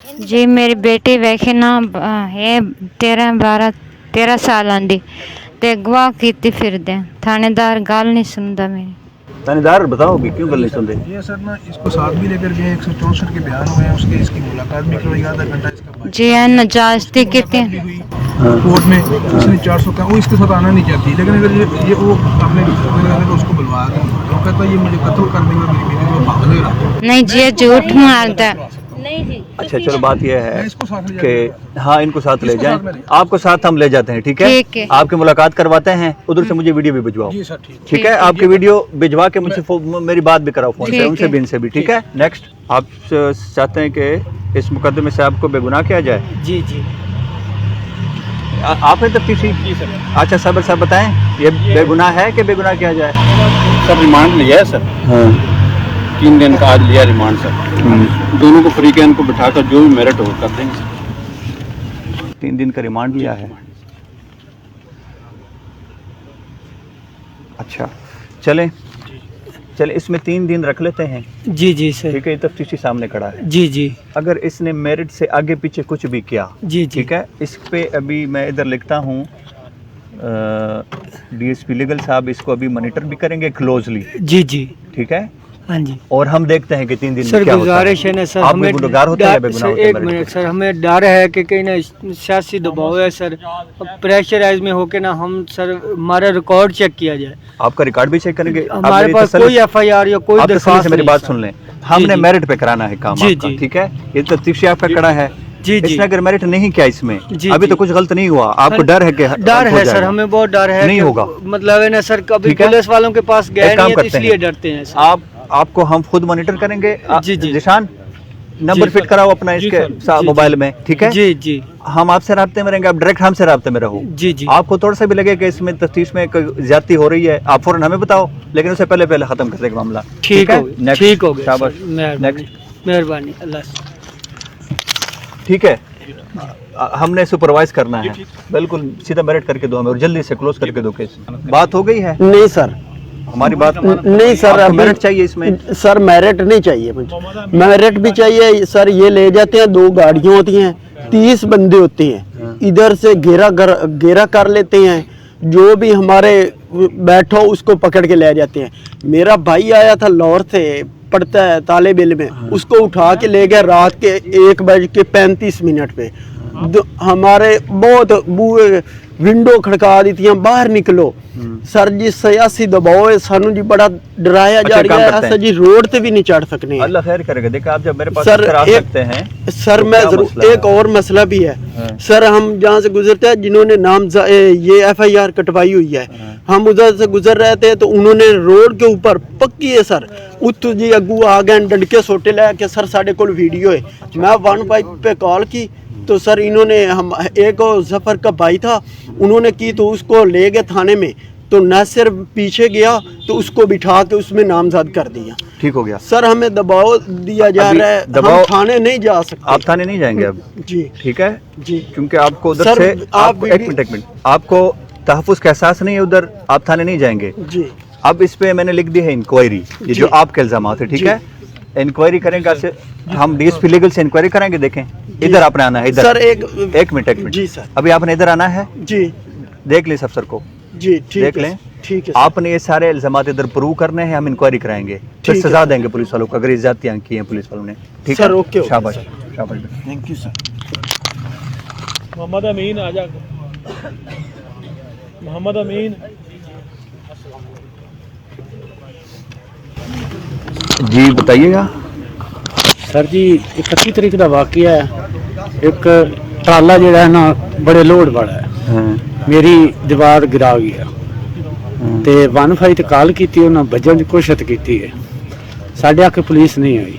जी मेरी बेटी वेखे ना है 13 साल आंदी ते गवाह कीती फिरदे थानेदार गल नहीं सुनदा मेरी। थानेदार बताओ भी क्यों गल नहीं सुनते? ये सर ना इसको साथ भी लेकर गए 164 के बयान हुए हैं उसके, इसकी मुलाकात भी करवाई, आधा घंटा इसका जी है नजास्ती कितने कोर्ट में इसने 400 का, वो इसके साथ आना नहीं चाहती, लेकिन अगर ये वो अपने अगर उसको बुलवा कर वो कहता है ये मुझे कत्ल कर देगा, मेरी बेटी को भाग देगा। नहीं जी झूठ मारता नहीं जी। अच्छा चलो बात यह है इसको साथ ले कि हाँ इनको साथ ले जाएं, आपको साथ हम ले जाते हैं, ठीक ठीक है। है? आपकी मुलाकात करवाते हैं, उधर से मुझे वीडियो भी भिजवाओ, जी सर ठीक। ठीक है? आपकी वीडियो भिजवा के मुझसे मेरी बात भी कराओ फोन ठीक से, है। उनसे भी इनसे भी, ठीक है? नेक्स्ट आप चाहते हैं कि इस मुकदमे से आपको बेगुनाह किया जाए? जी जी आपने तफ्तीशी? अच्छा सबर साहब बताएं ये बेगुनाह है कि बेगुनाह किया जाए? सर रिमांड लिया है सर, हाँ 3 दिन का आज लिया रिमांड सर। दोनों को फ्री कैन को बिठाकर जो भी मेरिट हो कर देंगे। 3 दिन का रिमांड लिया है। अच्छा चलें इसमें 3 दिन रख लेते हैं, जी जी सर। ठीक है? ये तफ्तीशी सामने खड़ा है। जी जी अगर इसने मेरिट से आगे पीछे कुछ भी किया, जी जी ठीक है, इस पे अभी मैं इधर लिखता हूँ डीएसपी लीगल साहब इसको अभी मॉनिटर भी करेंगे क्लोजली, जी जी ठीक है? हाँ जी और हम देखते हैं कि 3 दिन में सर क्या होता है। गुजारिश है ना सर, आप हमें गुनहगार होते हैं या बेगुनाह सर होते हैं एक मेरे मिनट को? सर, हमें डर है कि कहीं ना सियासी दबाव है सर, प्रेशराइज में होके ना हम सर हमारा रिकॉर्ड चेक किया जाए, आपका रिकॉर्ड भी चेक करेंगे? आप हमारे मेरी पास तसल्ली- कोई एफआईआर या कोई आप तसल्ली दरख्वास्त से मेरी नहीं बात सर। सुन लें, हमने जी। मेरिट पे कराना है काम जी, आपका, जी। ठीक है? ये तफ्तीशी आपका खड़ा है, जी जी इसने अगर मेरिट नहीं किया इसमें, जी, अभी जी। तो कुछ गलत नहीं हुआ, आपको सर, डर है कि डर हो है सर, जाएगा? हमें बहुत डर है नहीं कि होगा। मतलब है ना सर, कभी ठीक है? पुलिस वालों के पास गए एक काम नहीं है तो करते इसलिए हैं। डरते हैं सर। आपको हम खुद मॉनिटर करेंगे। जी, जी। जिशान नंबर जी, फिट कराओ अपना जी, इसके सर। जी, मोबाइल में, ठीक है? जी जी हम आपसे राब्ते में रहेंगे, आप डायरेक्ट हमसे राब्ते में रहो। जी जी आपको थोड़ा सा भी लगे कि इसमें तफ्तीश में कोई ज्यादती हो रही है, आप फौरन हमें बताओ, लेकिन उससे पहले खत्म कर देगा मामला, ठीक है? हो गया, Next, ठीक हो गया शाबाश। सर, मेहरबानी मेहरबानी अल्लाह से। ठीक है, हमने सुपरवाइज करना है, बिल्कुल सीधा मेरिट करके दो हमें और जल्दी से क्लोज करके दो केस। बात हो गई है नहीं सर, हमारी बात? नहीं सर, आपको अभी मेरिट चाहिए इसमें? सर मेरिट नहीं चाहिए मुझे, मेरिट भी चाहिए सर। ये ले जाते हैं, 2 गाड़ियाँ होती हैं, 30 बंदे होते हैं, इधर से घेरा कर लेते हैं, जो भी हमारे बैठो उसको पकड़ के ले जाते हैं। मेरा भाई आया था लाहौर से, पढ़ता है तालिब इल्म में, उसको उठा के ले गया रात के 1:35 पे। हमारे बहुत बूहे विंडो खड़का दी थी, बाहर निकलो सर जी, सियासी दबाव है, सानू जी बड़ा डराया जा रहा है, ऐसा जी रोड पे भी नहीं चढ़ सकने। अल्लाह खैर करेगा। देखा आप जब मेरे पास सर आ एक सकते हैं सर, तो मैं क्या जरूर मसला है? एक और मसला भी है सर, हम जहाँ से गुजरते हैं, जिन्होंने ये एफआईआर कटवाई हुई है, हम उधर से गुजर रहे थे तो उन्होंने रोड के ऊपर पक्की है सर, उत्तू जी अगू आ गए डंडके सोटे लेके, सर साढ़े को वीडियो है। मैं 15 पे कॉल की तो सर इन्होंने, हम एक और जफर का भाई था, उन्होंने की तो उसको ले गए थाने में, तो नासिर पीछे गया तो उसको बिठा के उसमें नामजद कर दिया। ठीक हो गया सर हमें दबाव दिया जा अभी रहा है, दबाव- हम थाने नहीं जा सकते। आप थाने नहीं जाएंगे अब, जी ठीक है? जी क्योंकि आपको उधर सर, से आप एक मिनट आपको तहफ़्फ़ुज़ का एहसास नहीं है उधर, आप थाने नहीं जाएंगे। जी अब इस पे मैंने लिख दी है इंक्वायरी, ये जो आपके इल्जामात है, ठीक है? इंक्वायरी करेंगे, से हम डीएसपी लीगल से इंक्वायरी कराएंगे। देखें इधर आपने आना है, इधर सर एक मिनट जी सर, अभी आपने इधर आना है, जी देख लें इस अफसर को, जी ठीक देख है, लें। ठीक है आपने ये सारे इल्जामात इधर प्रूव करने हैं, हम इंक्वायरी कराएंगे, फिर ठीक है सजा देंगे पुलिस वालों को अगर ये ज्यादतियां की हैं पुलिस वालों ने, ठीक सर, है? ओके, ओके, शाबाश शाबाश। Thank you sir. Mohammad Amin आजा, मोहम्मद अमीन। जी बताइएगा सर जी 31 तरीक का वाकया है, एक ट्राला ਜਿਹੜਾ है ना बड़े लोड वाला है, मेरी दीवार गिरा गया ਤੇ 15 ਤੇ ਕਾਲ ਕੀਤੀ, ਉਹਨਾਂ ਵੱਜਣ ਦੀ ਕੋਸ਼ਿਸ਼ ਕੀਤੀ ਹੈ, ਸਾਡੇ ਆ ਕੇ ਪੁਲਿਸ ਨਹੀਂ ਆਈ।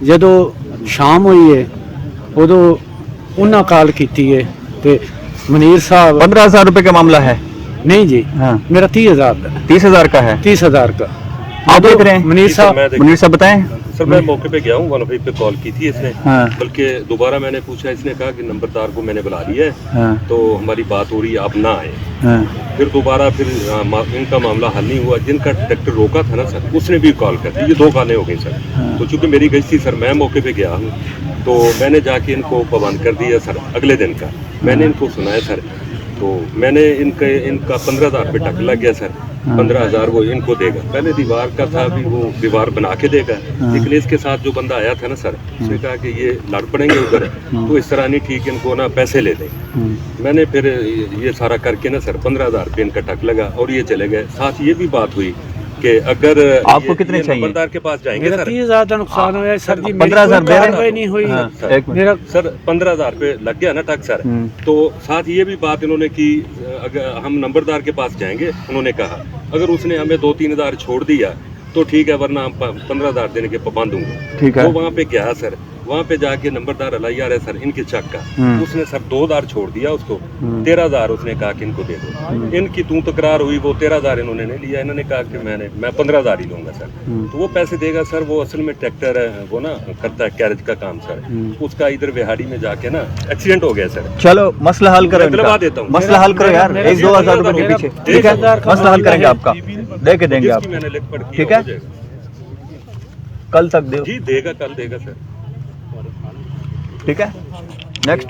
ਜਦੋਂ ਸ਼ਾਮ ਹੋਈ ਹੈ ਉਦੋਂ ਉਹਨਾਂ ਕਾਲ ਕੀਤੀ ਹੈ ਤੇ ਮਨੀਰ ਸਾਹਿਬ 15,000 रुपए का मामला है? नहीं जी, हाँ। मेरा 30,000 का, 30,000 का है। 30,000 का आप देख रहे हैं? मनीर साहब, मुनीर साहब बताएं। सर मैं मौके पे गया हूँ, 15 पे कॉल की थी इसने, हाँ। बल्कि दोबारा मैंने पूछा, इसने कहा कि नंबरदार को मैंने बुला लिया है, हाँ। तो हमारी बात हो रही है, आप ना आए। हाँ। फिर दोबारा इनका मामला हल नहीं हुआ, जिनका ट्रैक्टर रोका था ना सर, उसने भी कॉल कर दी। ये 2 कॉलें हो गई सर। तो चूंकि मेरी गई थी सर, मैं मौके पे गया हूँ, तो मैंने जाके इनको पाबंद कर दिया सर अगले दिन का। मैंने इनको सुनाया सर, तो मैंने इनका 15,000 रुपये टक लग गया सर। 15,000 वो इनको देगा, पहले दीवार का था, अभी वो दीवार बना के देगा। लेकिन इसके साथ जो बंदा आया था ना सर, उसने कहा कि ये लड़ पड़ेंगे उधर, तो इस तरह नहीं ठीक, इनको ना पैसे ले दें। मैंने फिर ये सारा करके ना सर 15,000 रुपये इनका टक लगा और ये चले गए। साथ ये भी बात हुई कि अगर आपको कितने चाहिए? नंबरदार के पास जाएंगे मेरा सर। 30,000 का नुकसान हुआ है सर जी। 15,000 दे रहे हैं? नहीं हुई हाँ, एक मिनट। मेरा सर 15,000 रुपये लग गया ना टक सर। तो साथ ये भी बात इन्होंने की, अगर हम नंबरदार के पास जाएंगे, उन्होंने कहा अगर उसने हमें 2-3 हज़ार छोड़ दिया तो ठीक है, वरना हम 15,000 देने के पाबंद होंगे। ठीक है। वो वहाँ पे गया सर, वहाँ पे जाके नंबरदार अलाई आ रहा है सर इनके चक का, उसने सर 2,000 छोड़ दिया उसको, 13,000 उसने कहा कि इनको दे दो। इनकी तू तकरार हुई, वो 13,000 इन्होंने नहीं लिया। इन्होंने कहा कि मैं 15,000 ही लूंगा सर। तो वो पैसे देगा सर। वो असल में ट्रैक्टर वो ना करता है कैरेज का काम सर, उसका इधर बिहाड़ी में जाके ना एक्सीडेंट हो गया सर। चलो मसला हल करो, मैं दिलवा इनका। देता हूँ। मसला हल करो यार, 1-2 हज़ार रुपए के पीछे, ठीक है? मसला हल करेंगे, आपका दे के देंगे आप, जिसकी मैंने लिख पढ़ की ठीक है? हो जाएगा। कल तक दो, जी देगा, कल देगा सर। ठीक है? नेक्स्ट।